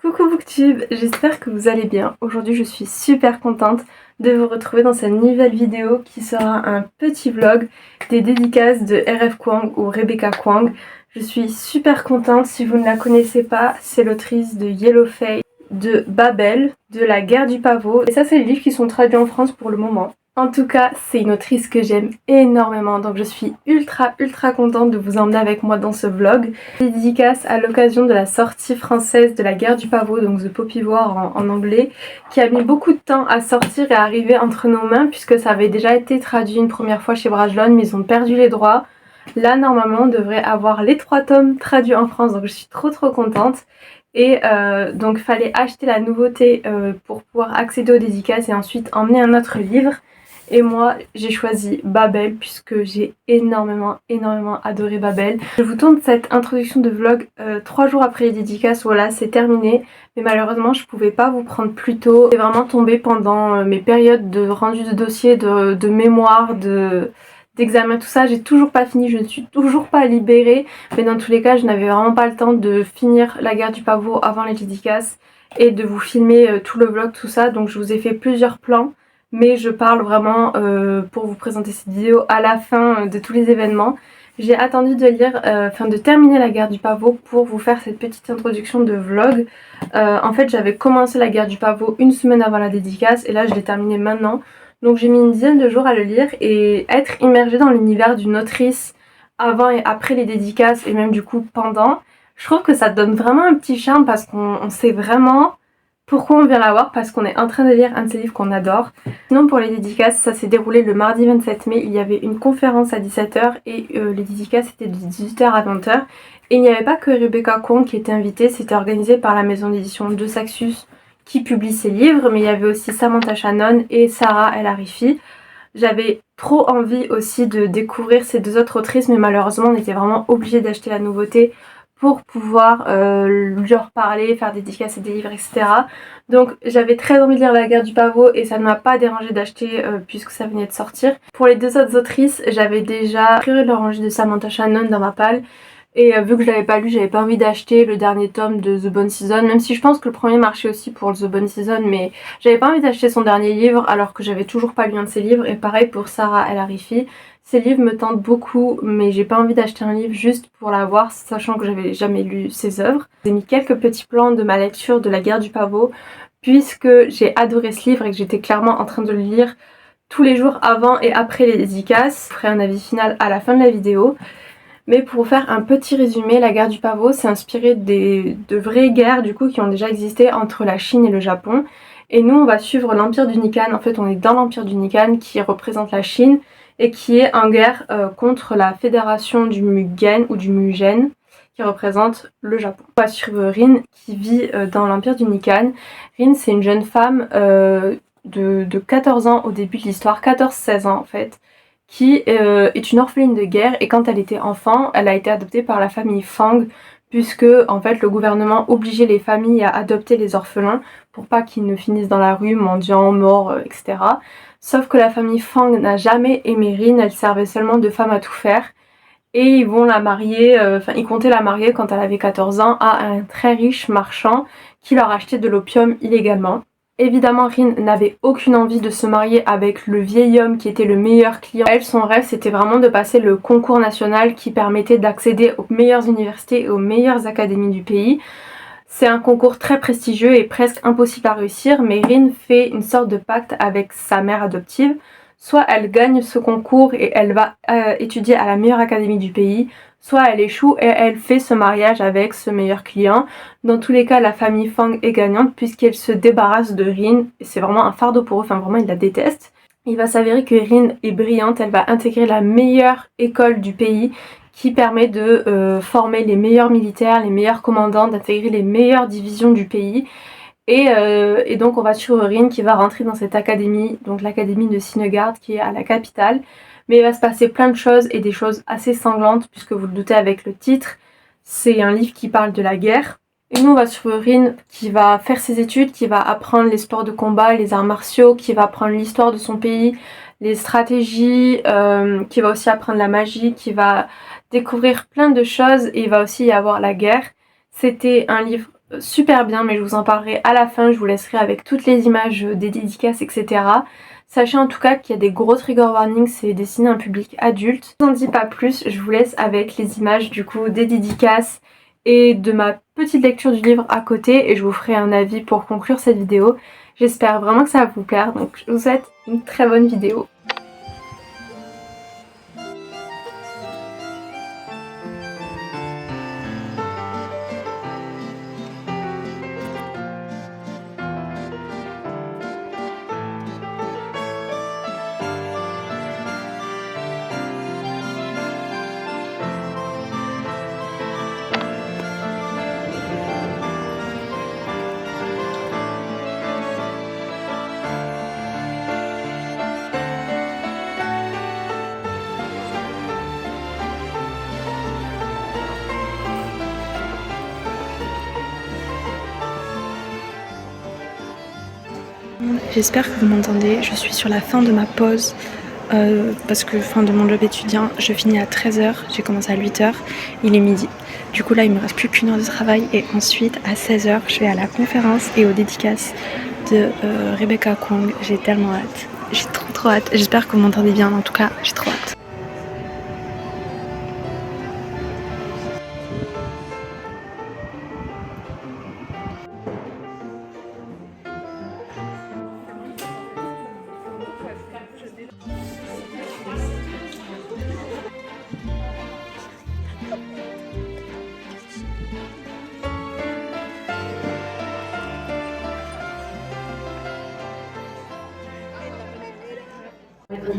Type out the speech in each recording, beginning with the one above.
Coucou Booktube, j'espère que vous allez bien. Aujourd'hui je suis super contente de vous retrouver dans cette nouvelle vidéo qui sera un petit vlog des dédicaces de R.F. Kuang ou Rebecca Kuang. Je suis super contente, si vous ne la connaissez pas, c'est l'autrice de Yellowface, de Babel, de La Guerre du Pavot. Et ça c'est les livres qui sont traduits en France pour le moment. En tout cas, c'est une autrice que j'aime énormément, donc je suis ultra contente de vous emmener avec moi dans ce vlog. Dédicace à l'occasion de la sortie française de La Guerre du Pavot, donc The Poppy War en anglais, qui a mis beaucoup de temps à sortir et à arriver entre nos mains, puisque ça avait déjà été traduit une première fois chez Brajlon, mais ils ont perdu les droits. Là, normalement, on devrait avoir les 3 tomes traduits en France, donc je suis trop contente. Et donc fallait acheter la nouveauté pour pouvoir accéder aux dédicaces et ensuite emmener un autre livre. Et moi j'ai choisi Babel puisque j'ai énormément adoré Babel. Je vous tourne cette introduction de vlog 3 jours après les dédicaces, voilà c'est terminé. Mais malheureusement je pouvais pas vous prendre plus tôt. C'est vraiment tombé pendant mes périodes de rendu de dossier, de mémoire, d'examen, tout ça. J'ai toujours pas fini, je ne suis toujours pas libérée. Mais dans tous les cas je n'avais vraiment pas le temps de finir La Guerre du Pavot avant les dédicaces et de vous filmer tout le vlog, tout ça. Donc je vous ai fait plusieurs plans. Mais je parle vraiment pour vous présenter cette vidéo à la fin de tous les événements. J'ai attendu de lire, de terminer La Guerre du Pavot pour vous faire cette petite introduction de vlog. En fait j'avais commencé La Guerre du Pavot une semaine avant la dédicace et là je l'ai terminé maintenant. Donc j'ai mis une dizaine de jours à le lire et être immergée dans l'univers d'une autrice avant et après les dédicaces et même du coup pendant. Je trouve que ça donne vraiment un petit charme parce qu'on sait vraiment pourquoi on vient la voir, parce qu'on est en train de lire un de ses livres qu'on adore. Sinon pour les dédicaces, ça s'est déroulé le mardi 27 mai, il y avait une conférence à 17h et les dédicaces étaient de 18h à 20h. Et il n'y avait pas que Rebecca Kuang qui était invitée, c'était organisé par la maison d'édition de Saxus qui publie ses livres, mais il y avait aussi Samantha Shannon et Sarah El Arifi. J'avais trop envie aussi de découvrir ces deux autres autrices, mais malheureusement on était vraiment obligé d'acheter la nouveauté pour pouvoir lui reparler, faire des dédicaces et des livres, etc. Donc j'avais très envie de lire La Guerre du Pavot et ça ne m'a pas dérangé d'acheter puisque ça venait de sortir. Pour les deux autres autrices, j'avais déjà pris l'orange de Samantha Shannon dans ma palle. Et vu que je l'avais pas lu, j'avais pas envie d'acheter le dernier tome de The Bone Season, même si je pense que le premier marchait aussi pour The Bone Season, mais j'avais pas envie d'acheter son dernier livre alors que j'avais toujours pas lu un de ses livres. Et pareil pour Sarah El Arifi. Ces livres me tentent beaucoup, mais j'ai pas envie d'acheter un livre juste pour l'avoir, sachant que j'avais jamais lu ses œuvres. J'ai mis quelques petits plans de ma lecture de La Guerre du Pavot, puisque j'ai adoré ce livre et que j'étais clairement en train de le lire tous les jours avant et après les dédicaces. Je ferai un avis final à la fin de la vidéo. Mais pour vous faire un petit résumé, La Guerre du Pavot s'est inspiré de vraies guerres du coup qui ont déjà existé entre la Chine et le Japon. Et nous on va suivre l'Empire du Nikkan, en fait on est dans l'Empire du Nikkan qui représente la Chine et qui est en guerre contre la fédération du Mugen ou du Mugen qui représente le Japon. On va suivre Rin qui vit dans l'Empire du Nikkan. Rin c'est une jeune femme de 14 ans au début de l'histoire, 14-16 ans en fait, qui est une orpheline de guerre et quand elle était enfant, elle a été adoptée par la famille Fang puisque en fait le gouvernement obligeait les familles à adopter les orphelins pour pas qu'ils ne finissent dans la rue, mendiants, morts, etc. Sauf que la famille Fang n'a jamais aimé Rin, elle servait seulement de femme à tout faire. Et ils vont la marier, ils comptaient la marier quand elle avait 14 ans à un très riche marchand qui leur achetait de l'opium illégalement. Évidemment, Rin n'avait aucune envie de se marier avec le vieil homme qui était le meilleur client. Elle, son rêve, c'était vraiment de passer le concours national qui permettait d'accéder aux meilleures universités et aux meilleures académies du pays. C'est un concours très prestigieux et presque impossible à réussir, mais Rin fait une sorte de pacte avec sa mère adoptive. Soit elle gagne ce concours et elle va étudier à la meilleure académie du pays, soit elle échoue et elle fait ce mariage avec ce meilleur client. Dans tous les cas, la famille Fang est gagnante puisqu'elle se débarrasse de Rin. C'est vraiment un fardeau pour eux, enfin vraiment ils la détestent. Il va s'avérer que Rin est brillante, elle va intégrer la meilleure école du pays qui permet de former les meilleurs militaires, les meilleurs commandants, d'intégrer les meilleures divisions du pays. Et donc on va suivre Rin qui va rentrer dans cette académie, donc l'académie de Sinegard qui est à la capitale. Mais il va se passer plein de choses et des choses assez sanglantes puisque vous le doutez avec le titre. C'est un livre qui parle de la guerre. Et nous on va suivre Rin qui va faire ses études, qui va apprendre les sports de combat, les arts martiaux, qui va apprendre l'histoire de son pays, les stratégies, qui va aussi apprendre la magie, qui va découvrir plein de choses et il va aussi y avoir la guerre. C'était un livre super bien, mais je vous en parlerai à la fin, je vous laisserai avec toutes les images des dédicaces, etc. Sachez en tout cas qu'il y a des gros trigger warnings, c'est destiné à un public adulte. Je vous en dis pas plus, je vous laisse avec les images du coup des dédicaces et de ma petite lecture du livre à côté et je vous ferai un avis pour conclure cette vidéo. J'espère vraiment que ça va vous plaire, donc je vous souhaite une très bonne vidéo. J'espère que vous m'entendez, je suis sur la fin de ma pause parce que fin de mon job étudiant, je finis à 13 h, j'ai commencé à 8 h, il est midi. Du coup là il me reste plus qu'1 heure de travail et ensuite à 16 h je vais à la conférence et aux dédicaces de Rebecca Kwong. J'ai tellement hâte, j'ai trop hâte, j'espère que vous m'entendez bien, en tout cas j'ai trop hâte.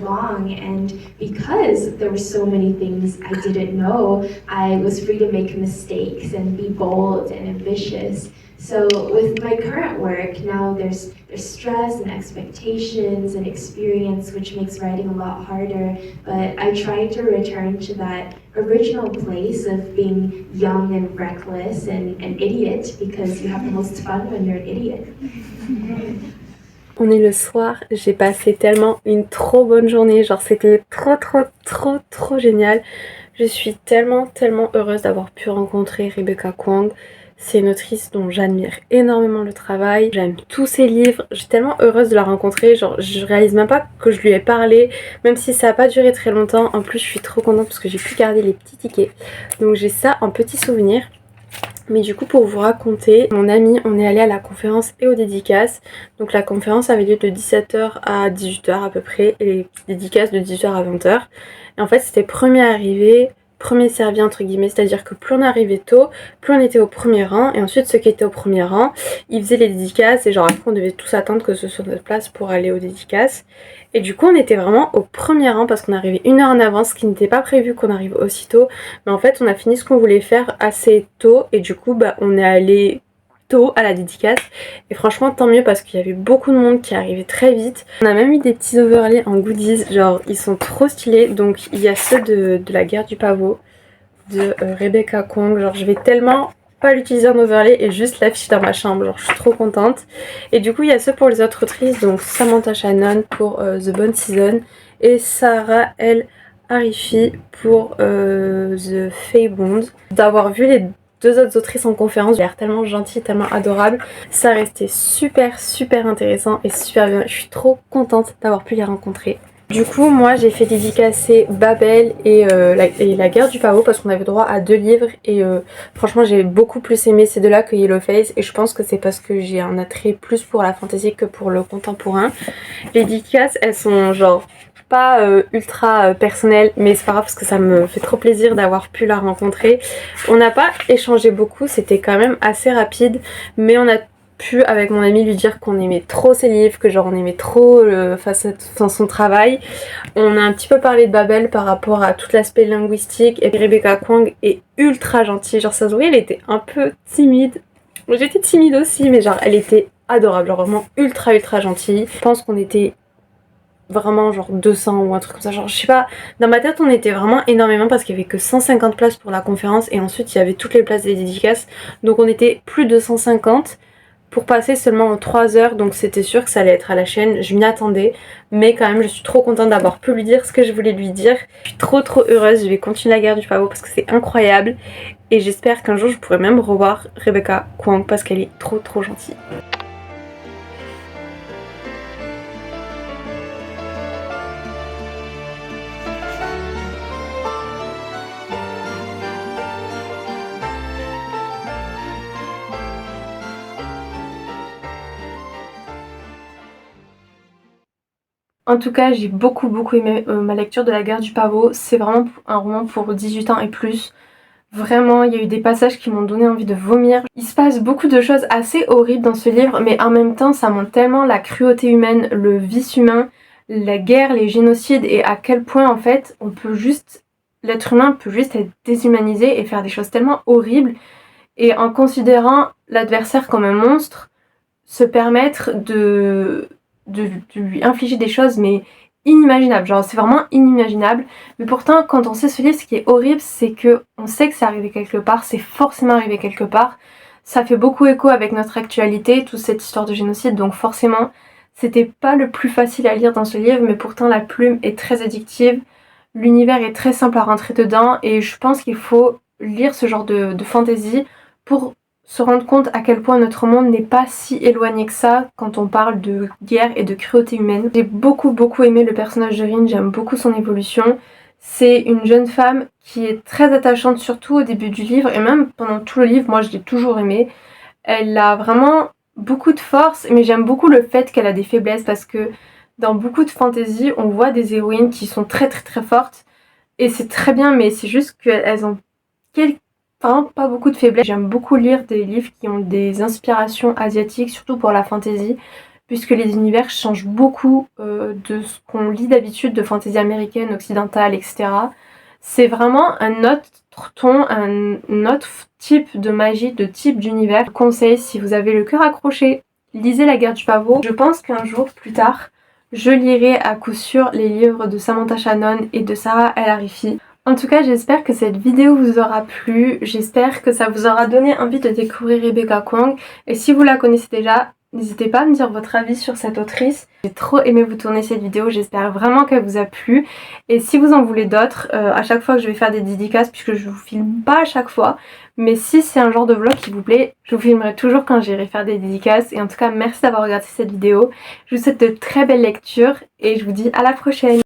Along, and because there were so many things I didn't know, I was free to make mistakes and be bold and ambitious. So with my current work now, there's stress and expectations and experience, which makes writing a lot harder, but I try to return to that original place of being young and reckless and an idiot, because you have the most fun when you're an idiot. On est le soir, j'ai passé tellement une trop bonne journée, genre c'était trop génial. Je suis tellement heureuse d'avoir pu rencontrer Rebecca Kwong. C'est une autrice dont j'admire énormément le travail, j'aime tous ses livres, je suis tellement heureuse de la rencontrer, genre je réalise même pas que je lui ai parlé, même si ça a pas duré très longtemps. En plus je suis trop contente parce que j'ai pu garder les petits tickets, donc j'ai ça en petit souvenir. Mais du coup pour vous raconter, mon ami, on est allé à la conférence et aux dédicaces. Donc la conférence avait lieu de 17 h à 18 h à peu près et les dédicaces de 18 h à 20 h. Et en fait c'était premier arrivé, premier servi entre guillemets, c'est-à-dire que plus on arrivait tôt, plus on était au premier rang. Et ensuite ceux qui étaient au premier rang, ils faisaient les dédicaces et genre après on devait tous attendre que ce soit notre place pour aller aux dédicaces. Et du coup on était vraiment au premier rang parce qu'on arrivait 1 heure en avance, ce qui n'était pas prévu qu'on arrive aussitôt. Mais en fait on a fini ce qu'on voulait faire assez tôt et du coup bah on est allé tôt à la dédicace et franchement tant mieux parce qu'il y avait beaucoup de monde qui arrivait très vite. On a même eu des petits overlays en goodies, genre ils sont trop stylés. Donc il y a ceux de la guerre du pavot de Rebecca Kwong, genre je vais tellement pas l'utiliser en overlay et juste l'afficher dans ma chambre, genre je suis trop contente. Et du coup il y a ceux pour les autres autrices, donc Samantha Shannon pour The Bone Season et Sarah El Arifi pour The Fae Bond. D'avoir vu les deux autres autrices en conférence, j'ai l'air tellement gentille, tellement adorable, ça restait super intéressant et super bien. Je suis trop contente d'avoir pu les rencontrer. Du coup moi j'ai fait dédicacer Babel et la guerre du pavot parce qu'on avait droit à 2 livres et franchement j'ai beaucoup plus aimé ces deux là que Yellowface et je pense que c'est parce que j'ai un attrait plus pour la fantasy que pour le contemporain. Les dédicaces elles sont genre pas ultra personnelles mais c'est pas grave parce que ça me fait trop plaisir d'avoir pu la rencontrer. On n'a pas échangé beaucoup, c'était quand même assez rapide mais on a pu avec mon ami lui dire qu'on aimait trop ses livres, que genre on aimait trop son travail. On a un petit peu parlé de Babel par rapport à tout l'aspect linguistique et Rebecca Kwong est ultra gentille, genre ça se voyait elle était un peu timide. Moi j'étais timide aussi mais genre elle était adorable, genre vraiment ultra gentille. Je pense qu'on était vraiment genre 200 ou un truc comme ça, genre je sais pas, dans ma tête on était vraiment énormément parce qu'il y avait que 150 places pour la conférence et ensuite il y avait toutes les places des dédicaces donc on était plus de 150. pour passer seulement en 3 heures, donc c'était sûr que ça allait être à la chaîne, je m'y attendais, mais quand même je suis trop contente d'avoir pu lui dire ce que je voulais lui dire. Je suis trop heureuse, je vais continuer la guerre du pavot parce que c'est incroyable et j'espère qu'un jour je pourrai même revoir Rebecca Kwong parce qu'elle est trop gentille. En tout cas, j'ai beaucoup aimé ma lecture de La guerre du pavot. C'est vraiment un roman pour 18 ans et plus. Vraiment, il y a eu des passages qui m'ont donné envie de vomir. Il se passe beaucoup de choses assez horribles dans ce livre, mais en même temps, ça montre tellement la cruauté humaine, le vice humain, la guerre, les génocides, et à quel point, en fait, l'être humain peut juste être déshumanisé et faire des choses tellement horribles, et en considérant l'adversaire comme un monstre, se permettre de lui infliger des choses, mais inimaginables. Genre, c'est vraiment inimaginable. Mais pourtant, quand on sait ce livre, ce qui est horrible, c'est que on sait que c'est arrivé quelque part, c'est forcément arrivé quelque part. Ça fait beaucoup écho avec notre actualité, toute cette histoire de génocide, donc forcément, c'était pas le plus facile à lire dans ce livre, mais pourtant la plume est très addictive. L'univers est très simple à rentrer dedans, et je pense qu'il faut lire ce genre de fantasy pour se rendre compte à quel point notre monde n'est pas si éloigné que ça quand on parle de guerre et de cruauté humaine. J'ai beaucoup aimé le personnage de Rin, j'aime beaucoup son évolution. C'est une jeune femme qui est très attachante, surtout au début du livre, et même pendant tout le livre, moi je l'ai toujours aimée. Elle a vraiment beaucoup de force, mais j'aime beaucoup le fait qu'elle a des faiblesses, parce que dans beaucoup de fantasy, on voit des héroïnes qui sont très fortes, et c'est très bien, mais c'est juste qu'elles ont vraiment pas beaucoup de faiblesses. J'aime beaucoup lire des livres qui ont des inspirations asiatiques, surtout pour la fantasy, puisque les univers changent beaucoup de ce qu'on lit d'habitude de fantasy américaine, occidentale, etc. C'est vraiment un autre ton, un autre type de magie, de type d'univers. Je vous conseille, si vous avez le cœur accroché, lisez La guerre du pavot. Je pense qu'un jour, plus tard, je lirai à coup sûr les livres de Samantha Shannon et de Sarah El Arifi. En tout cas, j'espère que cette vidéo vous aura plu, j'espère que ça vous aura donné envie de découvrir Rebecca Kwong, et si vous la connaissez déjà, n'hésitez pas à me dire votre avis sur cette autrice. J'ai trop aimé vous tourner cette vidéo, j'espère vraiment qu'elle vous a plu, et si vous en voulez d'autres, à chaque fois que je vais faire des dédicaces, puisque je vous filme pas à chaque fois, mais si c'est un genre de vlog qui vous plaît, je vous filmerai toujours quand j'irai faire des dédicaces, et en tout cas merci d'avoir regardé cette vidéo, je vous souhaite de très belles lectures, et je vous dis à la prochaine.